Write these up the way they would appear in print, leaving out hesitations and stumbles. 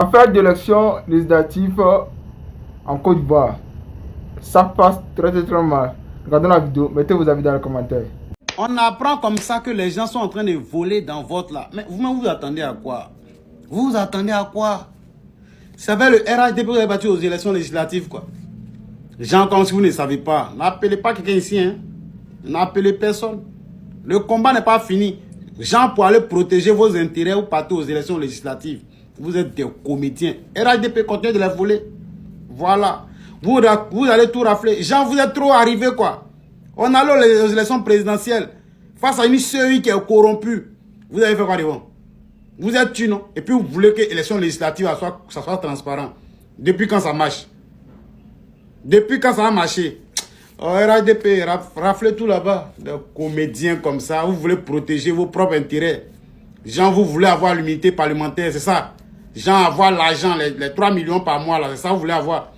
Affaire d'élection législative en Côte d'Ivoire, ça passe très mal. Regardez la vidéo, mettez vos avis dans les commentaires. On apprend comme ça que les gens sont en train de voler dans votre là. Mais vous attendez à quoi? Vous attendez à quoi? Vous savez, le RHDP vous avez battu aux élections législatives, quoi. Gens comme si vous ne savez pas. N'appelez pas quelqu'un ici, hein. N'appelez personne. Le combat n'est pas fini. Gens, pour aller protéger vos intérêts, vous partez aux élections législatives. Vous êtes des comédiens. RHDP continue de les voler. Voilà. Vous allez tout rafler. Gens, vous êtes trop arrivés, quoi. On allait aux élections présidentielles. Face à une CEI qui est corrompue. Vous avez fait quoi devant? Vous êtes tu, non? Et puis vous voulez que l'élection législative ça soit transparent. Depuis quand ça marche? Depuis quand ça a marché? Oh, RHDP, raflez tout là-bas. Des comédiens comme ça. Vous voulez protéger vos propres intérêts. Gens, vous voulez avoir l'unité parlementaire, c'est ça? Gens, avoir l'argent, les 3 millions par mois, là, c'est ça que vous voulez avoir?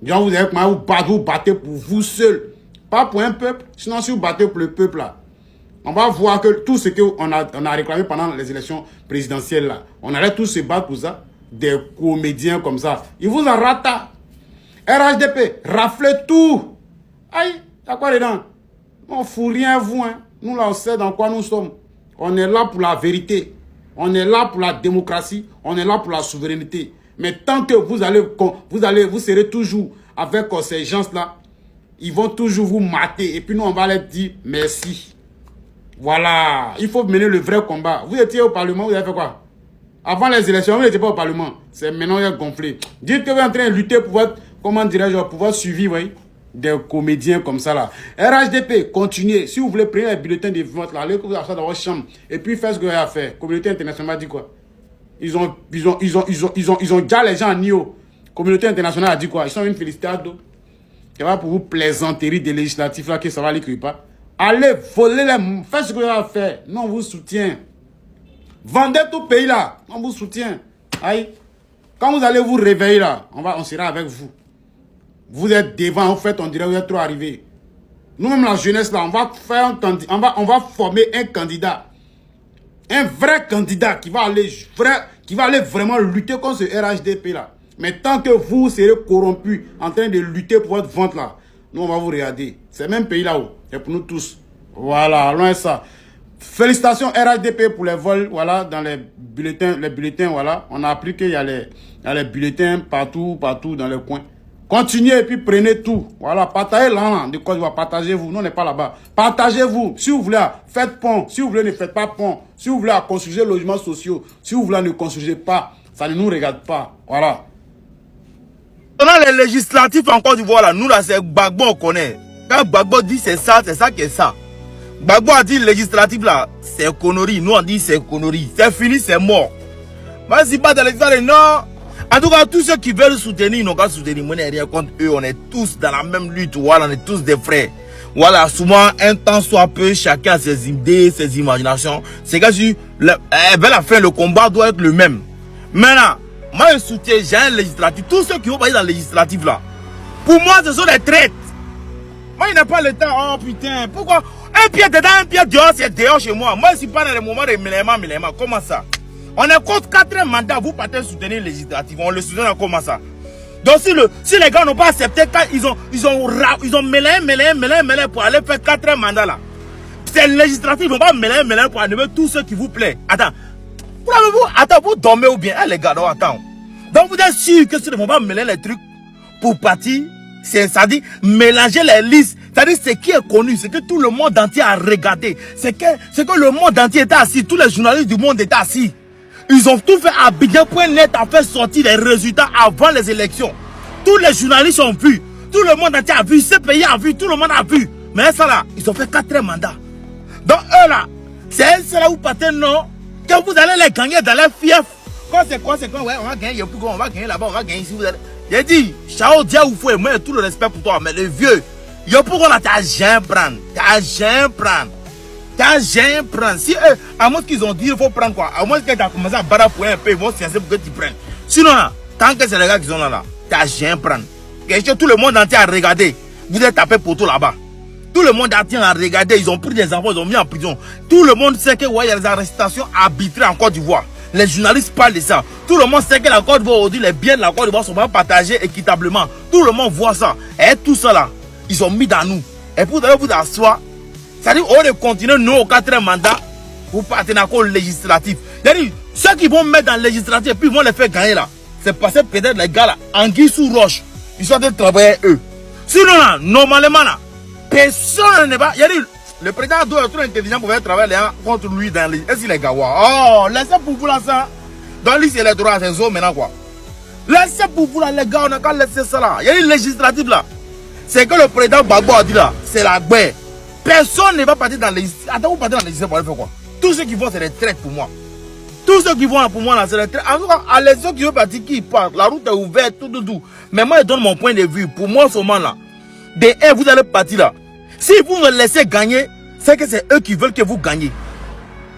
Gens, vous avez comment vous battez pour vous seul. Pas pour un peuple. Sinon, si vous battez pour le peuple, là, on va voir que tout ce qu'on a réclamé pendant les élections présidentielles, là, on allait tous se battre pour ça. Des comédiens comme ça. Ils vous en ratent. RHDP, raflez tout. Aïe, y'a quoi dedans? On fout rien à vous, hein. Nous, là, on sait dans quoi nous sommes. On est là pour la vérité. On est là pour la démocratie. On est là pour la souveraineté. Mais tant que vous serez toujours avec ces gens-là, ils vont toujours vous mater. Et puis nous, on va leur dire merci. Voilà. Il faut mener le vrai combat. Vous étiez au Parlement, vous avez fait quoi? Avant les élections, vous n'étiez pas au Parlement. C'est maintenant qu'il a gonflé. Dites que vous êtes en train de lutter pour votre, comment dirais-je, pour votre suivi, oui. Des comédiens comme ça là. RHDP, continuez. Si vous voulez prendre les bulletins de vote là, allez dans votre chambre. Et puis faites ce que vous avez à faire. Communauté internationale dit quoi? Ils ont déjà les gens en NIO. Communauté internationale a dit quoi? Ils sont une félicitations. C'est pas pour vous plaisanterie des législatifs là que ça va aller que pas. Allez, voler les... Faites ce que vous avez à faire. Non, on vous soutient. Vendez tout pays là. On vous soutient. Aïe. Quand vous allez vous réveiller là, on sera avec vous. Vous êtes devant, en fait, on dirait que vous êtes trop arrivé. Nous-mêmes, la jeunesse là, on va former un candidat. Un vrai candidat qui va aller vraiment lutter contre ce RHDP là. Mais tant que vous serez corrompus en train de lutter pour votre vente là, nous on va vous regarder. C'est le même pays là-haut. C'est pour nous tous. Voilà, allons à ça. Félicitations RHDP pour les vols, voilà, dans les bulletins, voilà. On a appris qu'il y a les bulletins partout dans les coins. Continuez et puis prenez tout. Voilà, partagez là, de quoi je vais partagez-vous. Nous, on n'est pas là-bas. Partagez-vous. Si vous voulez, faites pont. Si vous voulez, ne faites pas pont. Si vous voulez, construisez logements sociaux. Si vous voulez, ne construisez pas. Ça ne nous regarde pas. Voilà. Pendant les législatifs en Côte d'Ivoire, là, nous, là, c'est Gbagbo, on connaît. Quand Gbagbo dit c'est ça qui est ça. Gbagbo a dit législatif, là, c'est connerie. Nous, on dit c'est connerie. C'est fini, c'est mort. Mais si pas de législatif, non. En tout cas, tous ceux qui veulent soutenir, ils n'ont qu'à soutenir. Moi, je n'ai rien contre eux. On est tous dans la même lutte. Voilà, on est tous des frères. Voilà, souvent, un temps soit peu, chacun a ses idées, ses imaginations. C'est que si, vers la fin, le combat doit être le même. Maintenant, moi, je soutiens, j'ai un législatif. Tous ceux qui vont passer dans le législatif, là, pour moi, ce sont des traites. Moi, il n'a pas le temps. Oh, putain, pourquoi? Un pied dedans, un pied dehors, c'est dehors chez moi. Moi, je ne suis pas dans le moment de Mélema. Comment ça? On est contre 4 mandats, vous partez soutenir le législatif. On le soutient comment ça? Donc si les gars n'ont pas accepté, quand ils ont mêlé pour aller faire 4 mandats là. C'est le législatif, ils vont pas mêler pour enlever tous ceux qui vous plaît. Attends. Vous dormez ou bien? Les gars, non, attends. Donc vous êtes sûr que ceux ne vont pas mêler les trucs pour partir? C'est-à-dire mélanger les listes. C'est-à-dire ce qui est connu, c'est que tout le monde entier a regardé. C'est que le monde entier était assis, tous les journalistes du monde étaient assis. Ils ont tout fait à Abidjan.net à faire sortir les résultats avant les élections. Tous les journalistes ont vu. Tout le monde entier a vu. Ce pays a vu. Tout le monde a vu. Mais ça là, ils ont fait 4 mandats. Donc eux là, c'est là où partez non. Quand vous allez les gagner dans les fiefs. Quand c'est quoi, ouais, on va gagner, on va gagner là-bas, on va gagner ici. J'ai dit, Chao Dia ou Foué, moi tout le respect pour toi. Mais le vieux, yo pourquoi là t'as rien prendre. Si eux, à moins qu'ils ont dit il faut prendre quoi, à moins que tu as commencé à barrer pour un peu, ils vont se censer pour que tu prennes. Sinon là, tant que c'est les gars qui sont là, tu n'as rien prendre. Tout le monde entier a regardé. Vous êtes tapé pour tout là-bas. Tout le monde entier a regardé. Ils ont pris des enfants, ils ont mis en prison. Tout le monde sait que ouais, il y a des arrestations arbitraires en Côte d'Ivoire. Les journalistes parlent de ça. Tout le monde sait que la Côte d'Ivoire aujourd'hui, les biens de la Côte d'Ivoire sont pas partagés équitablement. Tout le monde voit ça. Et tout ça là, ils ont mis dans nous. Et pour vous asseoir, c'est-à-dire au lieu de continuer nous au 4e mandat, vous partez dans le législatif. C'est-à-dire, ceux qui vont mettre dans le législatif et puis ils vont les faire gagner là, c'est parce que peut-être les gars là, anguille sous roche, ils sont en train de travailler eux. Sinon là, normalement là, personne n'est pas. Le président doit être trop intelligent pour faire travailler contre lui dans les. Est-ce qu'il est gawa? Oh, laissez pour vous là ça. Dans lui, c'est les droits, c'est ça maintenant quoi. Laissez pour vous là, les gars, on n'a qu'à laisser ça là. Il y a une législative là. C'est que le président Gbagbo a dit là, c'est la guerre. Personne ne va partir dans les. Attends, vous partez dans les législatives pour aller faire quoi? Tous ceux qui vont, c'est des traites pour moi. Tous ceux qui vont pour moi là, c'est des traites. En tout cas, à les ceux qui veulent partir, qui partent, la route est ouverte, tout. Mais moi, je donne mon point de vue. Pour moi, ce moment là, de un, vous allez partir là. Si vous me laissez gagner, c'est que c'est eux qui veulent que vous gagnez.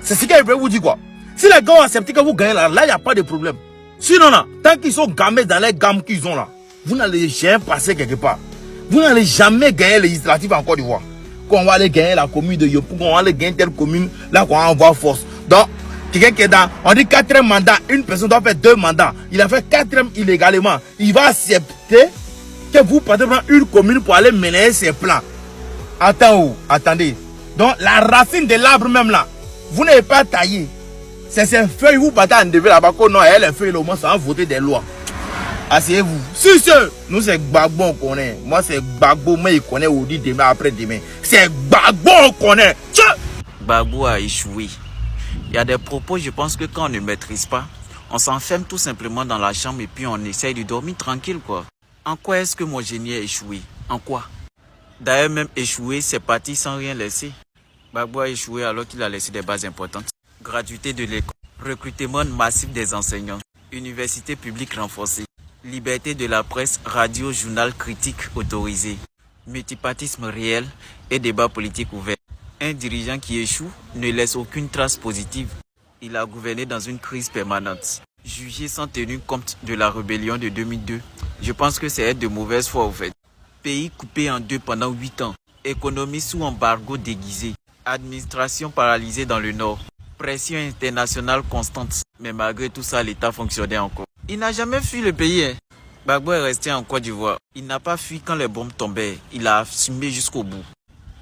C'est ce qu'ils veulent vous dire quoi. Si les gars ont accepté que vous gagnez là, il n'y a pas de problème. Sinon là, tant qu'ils sont gamés dans les gammes qu'ils ont là, vous n'allez jamais passer quelque part. Vous n'allez jamais gagner les législatives en Côte d'Ivoire. Quand on va aller gagner la commune de Yopou, quand on va aller gagner telle commune, là qu'on va avoir force. Donc, quelqu'un qui est dans, on dit 4e mandat, une personne doit faire 2 mandats. Il a fait 4e illégalement. Il va accepter que vous partez dans une commune pour aller mener ses plans. Attendez. Donc, la racine de l'arbre même là, vous n'avez pas taillé. C'est ces feuilles, vous partez en devant là-bas, non, les feuilles, au moins, ça va voter des lois. Asseyez-vous. Si nous c'est Gbagbo on connaît. Moi c'est Gbagbo, mais il connaît aujourd'hui, demain, après-demain. C'est Gbagbo on connaît. Gbagbo a échoué. Il y a des propos, je pense que quand on ne maîtrise pas, on s'enferme tout simplement dans la chambre et puis on essaye de dormir tranquille quoi. En quoi est-ce que mon génie a échoué? En quoi? D'ailleurs même échoué, c'est parti sans rien laisser. Gbagbo a échoué alors qu'il a laissé des bases importantes. Gratuité de l'école, recrutement massif des enseignants, université publique renforcée, liberté de la presse, radio, journal critique autorisé, multipartisme réel et débat politique ouvert. Un dirigeant qui échoue ne laisse aucune trace positive. Il a gouverné dans une crise permanente. Jugé sans tenir compte de la rébellion de 2002, je pense que c'est être de mauvaise foi au fait. Pays coupé en deux pendant 8 ans. Économie sous embargo déguisé. Administration paralysée dans le nord. Pression internationale constante. Mais malgré tout ça, l'État fonctionnait encore. Il n'a jamais fui le pays. Gbagbo est resté en Côte d'Ivoire. Il n'a pas fui quand les bombes tombaient. Il a assumé jusqu'au bout.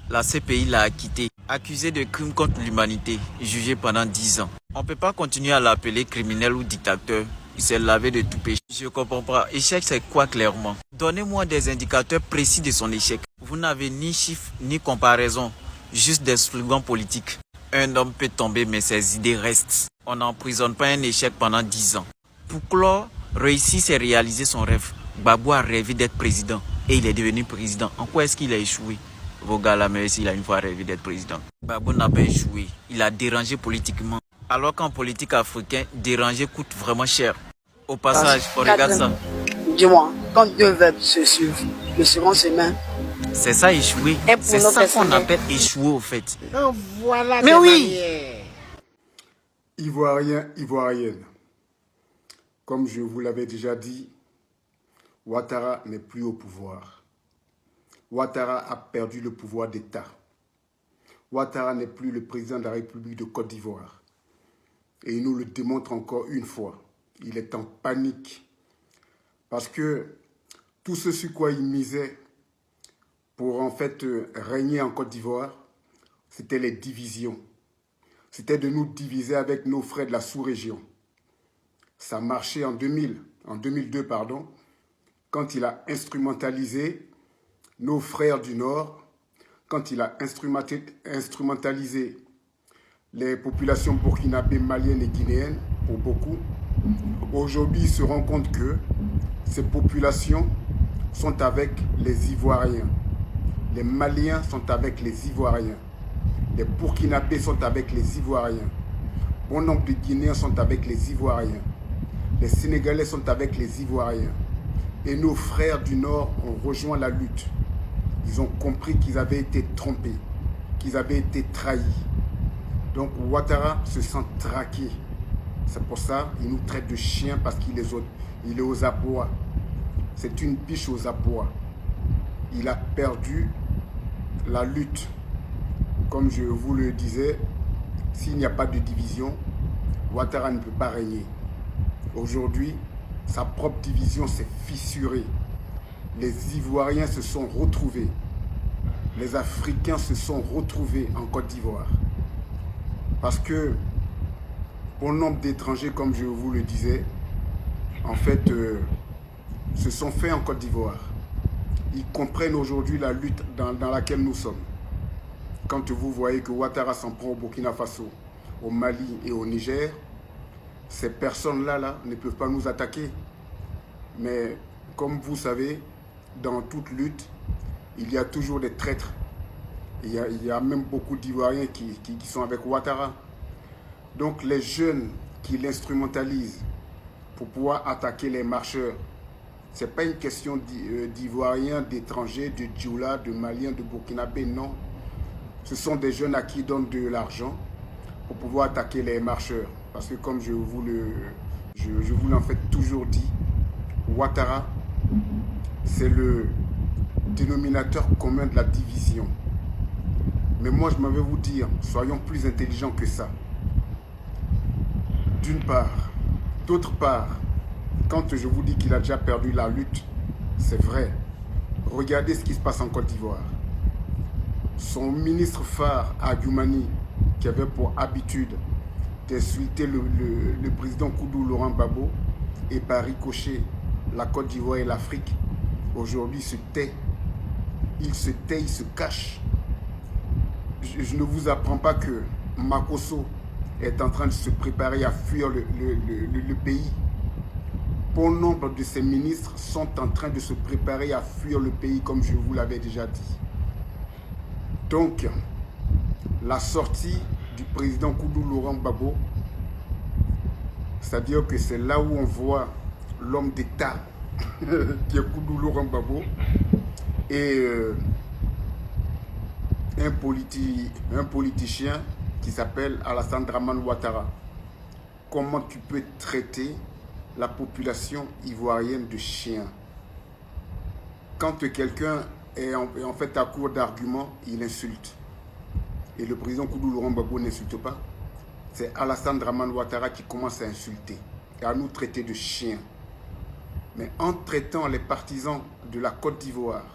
La CPI l'a acquitté. Accusé de crimes contre l'humanité. Jugé pendant 10 ans. On ne peut pas continuer à l'appeler criminel ou dictateur. Il s'est lavé de tout péché. Je ne comprends pas. Échec, c'est quoi clairement? Donnez-moi des indicateurs précis de son échec. Vous n'avez ni chiffres, ni comparaison. Juste des slogans politiques. Un homme peut tomber, mais ses idées restent. On n'emprisonne pas un échec pendant 10 ans. Pour clore, réussir, c'est réaliser son rêve. Gbagbo a rêvé d'être président. Et il est devenu président. En quoi est-ce qu'il a échoué? Vos gars, la mais il a une fois rêvé d'être président. Gbagbo n'a pas échoué. Il a dérangé politiquement. Alors qu'en politique africaine, déranger coûte vraiment cher. Au passage, on regarde ça. Dis-moi, quand 2 verbes se suivent, le second semaine. C'est ça échouer. C'est ça qu'on appelle échouer au fait. Oh, voilà. Mais oui. Ivoiriens, Ivoiriennes. Comme je vous l'avais déjà dit, Ouattara n'est plus au pouvoir. Ouattara a perdu le pouvoir d'État. Ouattara n'est plus le président de la République de Côte d'Ivoire. Et il nous le démontre encore une fois. Il est en panique. Parce que tout ce sur quoi il misait pour en fait régner en Côte d'Ivoire, c'était les divisions. C'était de nous diviser avec nos frères de la sous-région. Ça marchait en 2002, quand il a instrumentalisé nos frères du Nord, quand il a instrumentalisé les populations burkinabées, maliennes et guinéennes, pour beaucoup. Aujourd'hui, il se rend compte que ces populations sont avec les Ivoiriens. Les Maliens sont avec les Ivoiriens. Les Burkinabés sont avec les Ivoiriens. Bon nombre de Guinéens sont avec les Ivoiriens. Les Sénégalais sont avec les Ivoiriens. Et nos frères du Nord ont rejoint la lutte. Ils ont compris qu'ils avaient été trompés, qu'ils avaient été trahis. Donc Ouattara se sent traqué. C'est pour ça qu'il nous traite de chiens parce qu'il est aux abois. C'est une biche aux abois. Il a perdu la lutte. Comme je vous le disais, s'il n'y a pas de division, Ouattara ne peut pas régner. Aujourd'hui, sa propre division s'est fissurée. Les Ivoiriens se sont retrouvés. Les Africains se sont retrouvés en Côte d'Ivoire. Parce que, bon nombre d'étrangers, comme je vous le disais, en fait, se sont faits en Côte d'Ivoire. Ils comprennent aujourd'hui la lutte dans laquelle nous sommes. Quand vous voyez que Ouattara s'en prend au Burkina Faso, au Mali et au Niger, ces personnes-là ne peuvent pas nous attaquer. Mais comme vous savez, dans toute lutte, il y a toujours des traîtres. Il y a même beaucoup d'Ivoiriens qui sont avec Ouattara. Donc les jeunes qui l'instrumentalisent pour pouvoir attaquer les marcheurs, ce n'est pas une question d'Ivoiriens, d'étrangers, de Djoula, de Maliens, de Burkinabés, non. Ce sont des jeunes à qui ils donnent de l'argent pour pouvoir attaquer les marcheurs. Parce que comme je vous l'ai en fait toujours dit, Ouattara, c'est le dénominateur commun de la division. Mais moi, je m'en vais vous dire, soyons plus intelligents que ça. D'une part. D'autre part, quand je vous dis qu'il a déjà perdu la lutte, c'est vrai. Regardez ce qui se passe en Côte d'Ivoire. Son ministre phare, Adjoumani, qui avait pour habitude d'insulter le président Koudou Laurent Gbagbo et par ricochet la Côte d'Ivoire et l'Afrique, aujourd'hui se tait. Il se tait, il se cache. Je ne vous apprends pas que Makosso est en train de se préparer à fuir le pays. Bon nombre de ses ministres sont en train de se préparer à fuir le pays, comme je vous l'avais déjà dit. Donc, la sortie du président Koudou Laurent Gbagbo, c'est-à-dire que c'est là où on voit l'homme d'État qui est Koudou Laurent Gbagbo et un politicien qui s'appelle Alassane Dramane Ouattara. Comment tu peux traiter la population ivoirienne de chien? Quand quelqu'un est en fait à court d'arguments, il insulte. Et le président Koudou Laurent Gbagbo n'insulte pas. C'est Alassane Dramane Ouattara qui commence à insulter et à nous traiter de chiens. Mais en traitant les partisans de la Côte d'Ivoire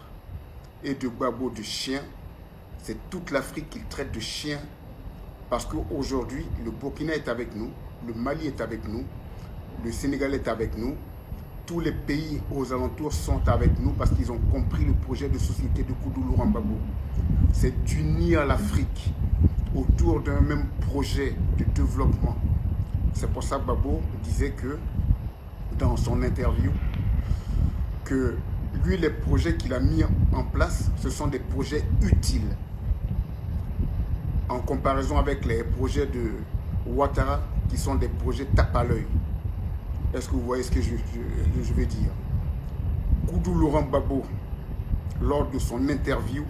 et de Gbagbo de chiens, c'est toute l'Afrique qu'il traite de chiens. Parce qu'aujourd'hui, le Burkina est avec nous, le Mali est avec nous, le Sénégal est avec nous, tous les pays aux alentours sont avec nous parce qu'ils ont compris le projet de société de Koudou Laurent Gbagbo. C'est d'unir l'Afrique autour d'un même projet de développement. C'est pour ça que Gbagbo disait que, dans son interview, que lui, les projets qu'il a mis en place, ce sont des projets utiles. En comparaison avec les projets de Ouattara, qui sont des projets tape à l'œil. Est-ce que vous voyez ce que je veux dire? Koudou Laurent Gbagbo, lors de son interview,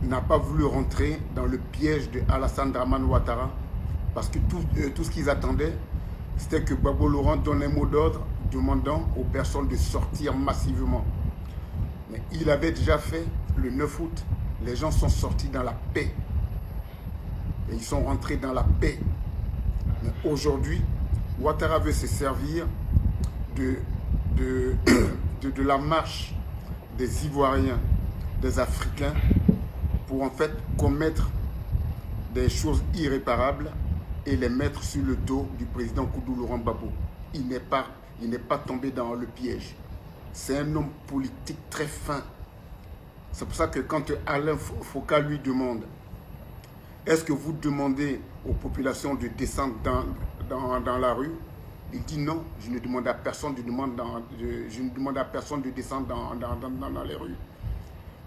n'a pas voulu rentrer dans le piège de Alassane Dramane Ouattara parce que tout ce qu'ils attendaient, c'était que Gbagbo Laurent donne un mot d'ordre demandant aux personnes de sortir massivement. Mais il avait déjà fait le 9 août. Les gens sont sortis dans la paix. Et ils sont rentrés dans la paix. Mais aujourd'hui, Ouattara veut se servir de la marche des Ivoiriens, des Africains, pour en fait commettre des choses irréparables et les mettre sur le dos du président Koudou Laurent Gbagbo. Il n'est pas tombé dans le piège. C'est un homme politique très fin. C'est pour ça que quand Alain Foka lui demande « Est-ce que vous demandez aux populations de descendre dans la rue ?» Il dit non, je ne demande à personne je ne demande à personne de descendre dans les rues.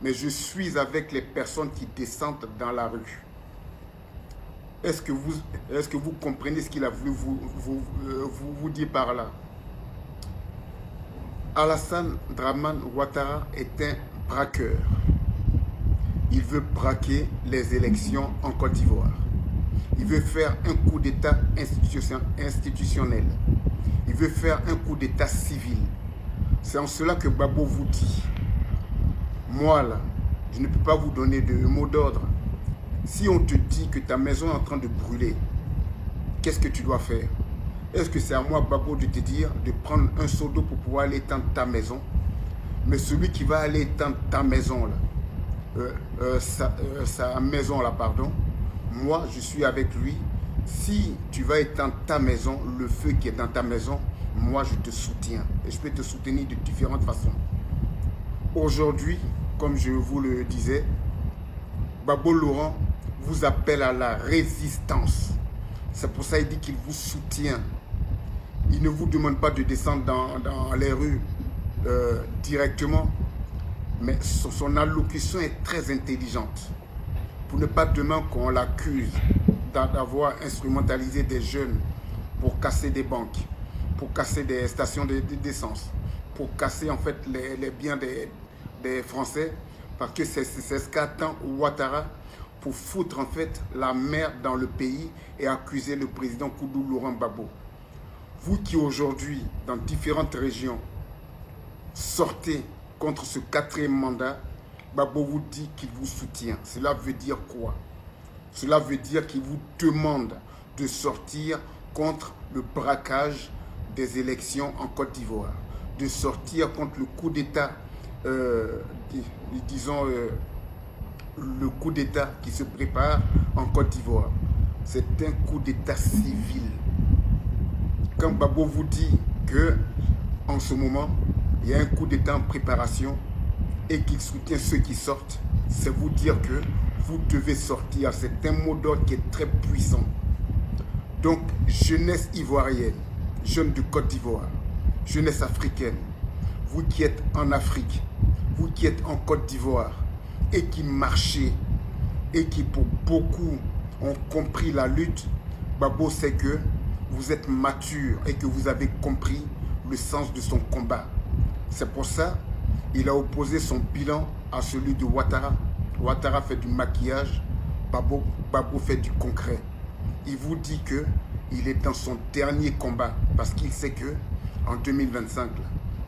Mais je suis avec les personnes qui descendent dans la rue. Est-ce que vous comprenez ce qu'il a voulu vous dire par là? Alassane Dramane Ouattara est un braqueur. Il veut braquer les élections en Côte d'Ivoire. Il veut faire un coup d'État institutionnel. Il veut faire un coup d'État civil. C'est en cela que Gbagbo vous dit, moi là, je ne peux pas vous donner de mot d'ordre. Si on te dit que ta maison est en train de brûler, qu'est-ce que tu dois faire? Est-ce que c'est à moi, Gbagbo, de te dire de prendre un seau d'eau pour pouvoir aller éteindre ta maison? Mais celui qui va aller éteindre ta maison, là, sa maison, là, pardon, moi, je suis avec lui. Si tu vas éteindre ta maison, le feu qui est dans ta maison, moi, je te soutiens. Et je peux te soutenir de différentes façons. Aujourd'hui, comme je vous le disais, Gbagbo Laurent vous appelle à la résistance. C'est pour ça qu'il dit qu'il vous soutient. Il ne vous demande pas de descendre dans les rues directement, mais son allocution est très intelligente. Pour ne pas demain qu'on l'accuse d'avoir instrumentalisé des jeunes pour casser des banques, pour casser des stations d'essence, pour casser en fait les biens des Français, parce que c'est ce qu'attend Ouattara pour foutre en fait la merde dans le pays et accuser le président Koudou Laurent Gbagbo. Vous qui aujourd'hui, dans différentes régions, sortez contre ce 4e mandat, Gbagbo vous dit qu'il vous soutient. Cela veut dire quoi? Cela veut dire qu'il vous demande de sortir contre le braquage des élections en Côte d'Ivoire, de sortir contre le coup d'État, disons, le coup d'État qui se prépare en Côte d'Ivoire. C'est un coup d'État civil. Quand Gbagbo vous dit que en ce moment, il y a un coup d'État en préparation et qu'il soutient ceux qui sortent, c'est vous dire que vous devez sortir. C'est un mot d'ordre qui est très puissant. Donc, jeunesse ivoirienne, jeunes de Côte d'Ivoire, jeunesse africaine, vous qui êtes en Afrique, vous qui êtes en Côte d'Ivoire et qui marchez et qui pour beaucoup ont compris la lutte, Gbagbo sait que vous êtes mature et que vous avez compris le sens de son combat. C'est pour ça qu'il a opposé son bilan à celui de Ouattara. Ouattara fait du maquillage, Gbagbo fait du concret. Il vous dit qu'il est dans son dernier combat parce qu'il sait que en 2025,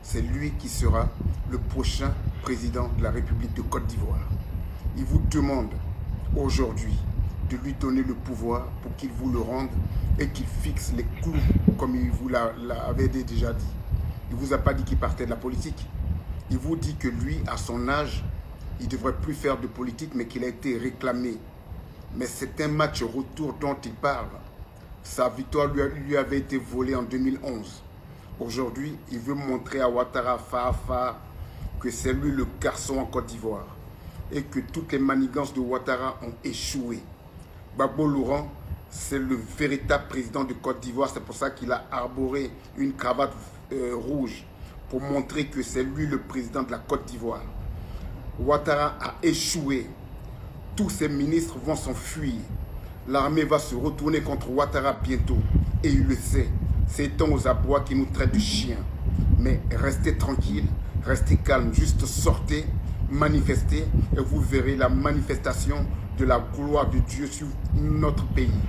c'est lui qui sera le prochain président de la République de Côte d'Ivoire. Il vous demande aujourd'hui de lui donner le pouvoir pour qu'il vous le rende et qu'il fixe les clous comme il vous l'avait déjà dit. Il ne vous a pas dit qu'il partait de la politique. Il vous dit que lui, à son âge, il ne devrait plus faire de politique, mais qu'il a été réclamé. Mais c'est un match retour dont il parle. Sa victoire lui avait été volée en 2011. Aujourd'hui, il veut montrer à Ouattara Fafa que c'est lui le garçon en Côte d'Ivoire et que toutes les manigances de Ouattara ont échoué. Gbagbo Laurent, c'est le véritable président de Côte d'Ivoire. C'est pour ça qu'il a arboré une cravate rouge pour montrer que c'est lui le président de la Côte d'Ivoire. Ouattara a échoué. Tous ses ministres vont s'enfuir. L'armée va se retourner contre Ouattara bientôt. Et il le sait. C'est un aux abois qui nous traite de chiens. Mais restez tranquille, restez calme. Juste sortez, manifestez et vous verrez la manifestation de la gloire de Dieu sur notre pays.